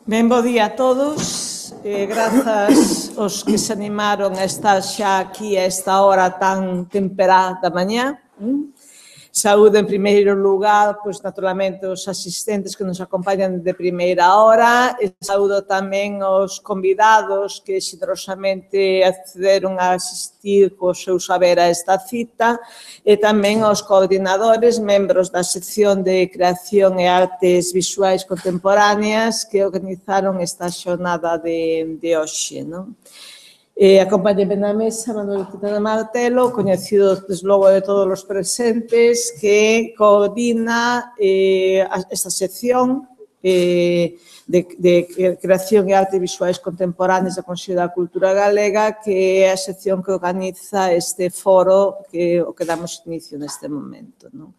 Ben, bo día a todos. Grazas aos que se animaron a estar xa aquí a esta hora tan temperada da mañá. Saúdo en primeiro lugar, pois, naturalmente, os asistentes que nos acompañan de primeira hora. E saúdo tamén os convidados que xenerosamente accederon a asistir co seu saber a esta cita e tamén aos coordinadores, membros da sección de Creación e Artes Visuais Contemporáneas que organizaron esta xornada de hoxe, non? Acompáñenme na mesa Manuel Quintana Martelo, coñecido desde logo de todos os presentes, que coordina esta sección de Creación e Artes Visuais Contemporáneas da Consello da Cultura Galega, que é a sección que organiza este foro o que damos inicio neste momento, non?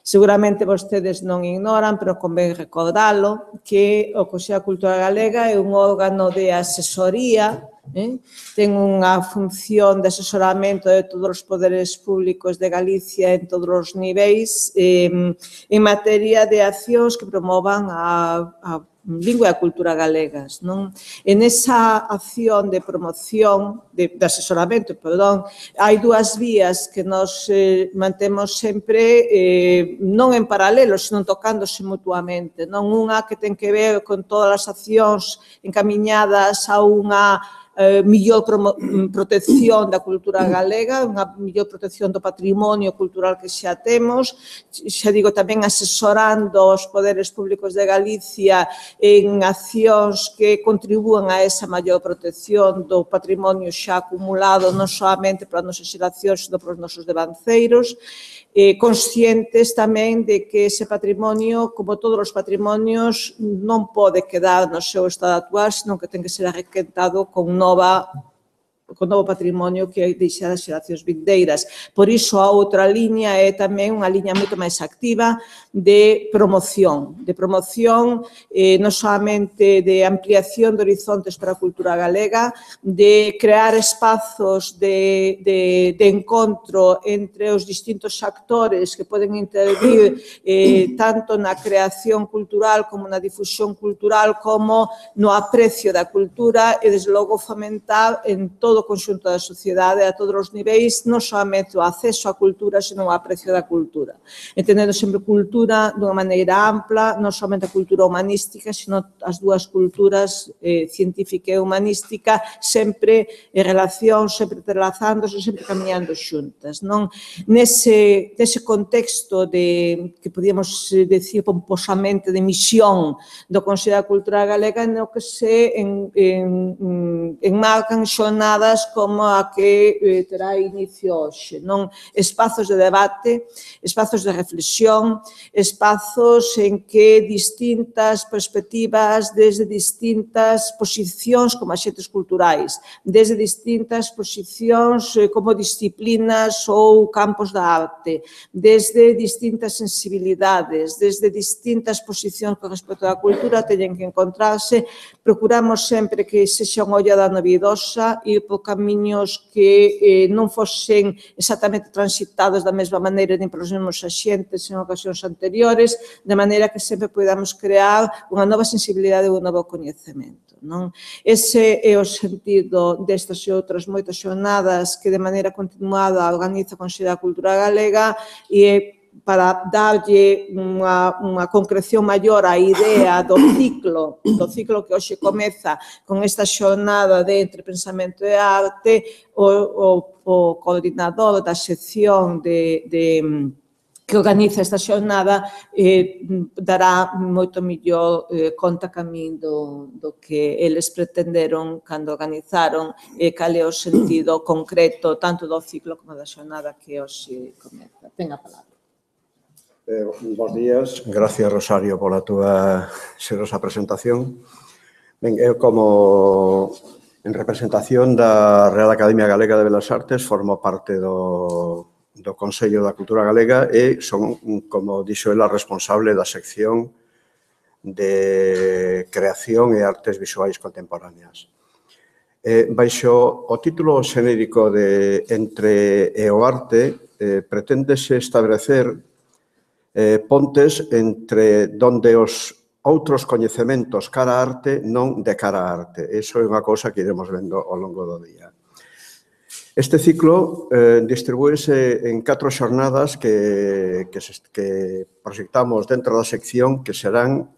Seguramente vostedes non ignoran, pero convén recordalo, que o Consello da Cultura Galega é un órgano de asesoría, ten unha función de asesoramento de todos os poderes públicos de Galicia en todos os niveis en materia de accións que promovan a lingua e a cultura galegas, non? En esa acción de promoción, de asesoramento, perdón, hai dúas vías que nos mantemos sempre non en paralelo, senón tocándose mutuamente, non? Unha que ten que ver con todas as accións encamiñadas a unha millor protección da cultura galega, unha millor protección do patrimonio cultural que xa temos, xa digo tamén asesorando os poderes públicos de Galicia en accións que contribúan a esa maior protección do patrimonio xa acumulado non solamente para as nosas xeracións, senón para os nosos devanceiros, conscientes tamén de que ese patrimonio, como todos os patrimonios, non pode quedar no seu estado actual, senón que ten que ser arrequentado con novo patrimonio que deixa as xeracións vindeiras. Por iso, a outra liña é tamén unha liña moito máis activa de promoción non solamente de ampliación de horizontes para a cultura galega, de crear espazos de encontro entre os distintos actores que poden intervir tanto na creación cultural como na difusión cultural como no aprecio da cultura e, desde logo, fomentar en todo o conxunto da sociedade a todos os niveis, non solamente o acceso á cultura, senón o aprecio da cultura. Entendendo sempre cultura dunha maneira ampla, non solamente a cultura humanística, senón as dúas culturas, científica e humanística, sempre en relación, sempre entrelazándose, sempre camiñando xuntas, non? Nese contexto que podíamos decir pomposamente de misión do Consello da Cultura Galega, no que se enmarcan xornadas como a que terá inicio hoxe, non? Espazos de debate, espazos de reflexión, espazos en que distintas perspectivas desde distintas posicións como axentes culturais, desde distintas posicións como disciplinas ou campos da arte, desde distintas sensibilidades, desde distintas posicións con respecto á cultura, teñen que encontrarse. Procuramos sempre que sexa unha ollada novidosa, ir por camiños que non fosen exactamente transitados da mesma maneira nin pelos mesmos axentes en ocasións anteriores, de maneira que sempre podamos crear unha nova sensibilidade e un novo coñecemento, non? Ese é o sentido destas e outras moitas xornadas que de maneira continuada organiza o Consello da Cultura Galega e para darlle unha concreción maior á idea do ciclo que hoxe comeza con esta xornada de Entre Pensamento e Arte, o coordinador da sección que organiza esta xornada dará moito millor conta camín do que eles pretenderon cando organizaron e cal é o sentido concreto tanto do ciclo como da xornada que hoxe comeza. Ten a palabra. Bos días, gracias Rosario pola túa xerosa presentación. Ben, eu como en representación da Real Academia Galega de Belas Artes formo parte do Consello da Cultura Galega e son, como dixo ela, responsable da sección de Creación e Artes Visuais Contemporáneas. Baixo o título xenérico de Entre e o Arte, preténdese establecer pontes entre donde os outros coñecementos cara a arte non de cara a arte. Iso é unha cousa que iremos vendo ao longo do día. Este ciclo distribúese en 4 xornadas que proxectamos dentro da sección que serán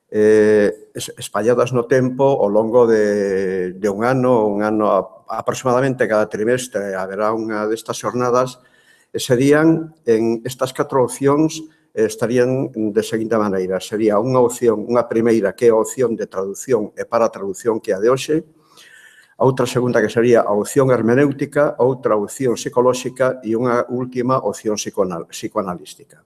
espalladas no tempo ao longo de un ano aproximadamente cada trimestre haberá unha destas xornadas e serían en estas 4 opcións estarían de seguinte maneira. Sería unha opción, unha primeira que é a opción de traducción e para traducción que é a de hoxe, a outra segunda que sería a opción hermenéutica, outra opción psicolóxica e unha última opción psicoanalística.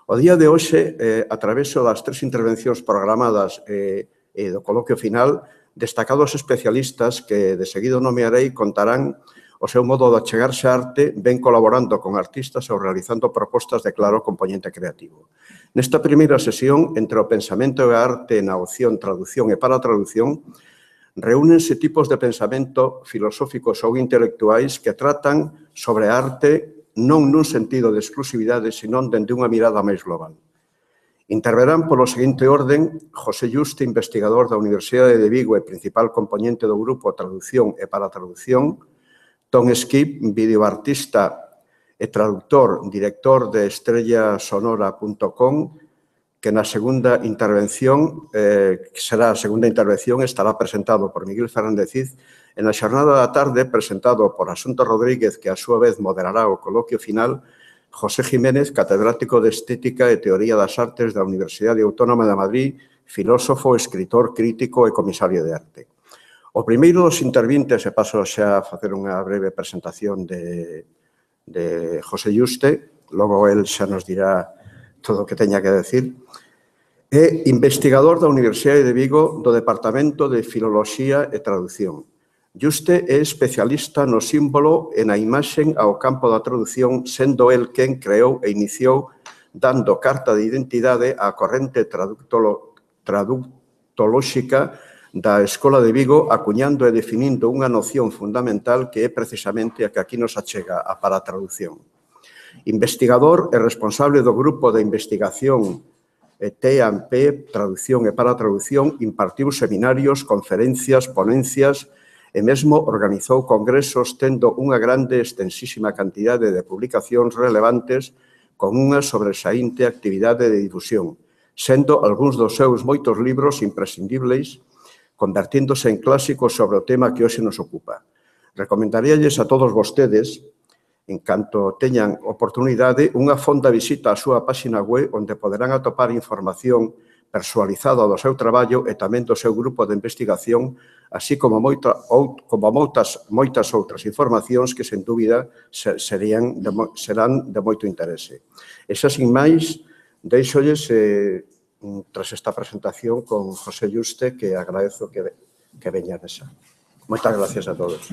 O día de hoxe, a traveso das 3 intervencións programadas e do coloquio final, destacados especialistas que de seguido nomearei contarán o seu modo de achegarse á arte, ben colaborando con artistas ou realizando propostas de claro componente creativo. Nesta primeira sesión, entre o pensamento e a arte na opción traducción e para traducción, reúnense tipos de pensamento filosóficos ou intelectuais que tratan sobre a arte non nun sentido de exclusividade, senón dende unha mirada máis global. Interverán polo seguinte orden José Yuste, investigador da Universidade de Vigo e principal componente do grupo Traducción e para Traducción, Tom Skip, videoartista e traductor, director de estrellasonora.com, que na segunda intervención, que será a segunda intervención, estará presentado por Miguel Fernández Cid. En a xornada da tarde, presentado por Asunto Rodríguez, que a súa vez moderará o coloquio final, José Jiménez, catedrático de Estética e Teoría das Artes da Universidade Autónoma de Madrid, filósofo, escritor, crítico e comisario de arte. O primeiro dos intervintes, e paso xa a facer unha breve presentación de José Yuste, logo el xa nos dirá todo o que teña que decir, é investigador da Universidade de Vigo do Departamento de Filoloxía e Traducción. Yuste é especialista no símbolo e na imaxen ao campo da traducción, sendo el quen creou e iniciou dando carta de identidade á corrente traductolóxica da Escola de Vigo, acuñando e definindo unha noción fundamental que é precisamente a que aquí nos achega a paratraducción. Investigador e responsable do grupo de investigación T&P, Traducción e Paratraducción, impartiu seminarios, conferencias, ponencias e mesmo organizou congresos tendo unha grande e extensísima cantidade de publicacións relevantes con unha sobresaínte actividade de difusión, sendo algúns dos seus moitos libros imprescindibles, convertíndose en clásicos sobre o tema que hoxe nos ocupa. Recomendaríalles a todos vostedes, en canto teñan oportunidade, unha fonda visita á súa páxina web onde poderán atopar información persoalizada do seu traballo e tamén do seu grupo de investigación, así como moitas outras informacións que, sen dúbida, serán de moito interese. E xa, sin máis, deixolles, tras esta presentación, con José Yuste, que agradezo que veña desa. Moitas gracias a todos.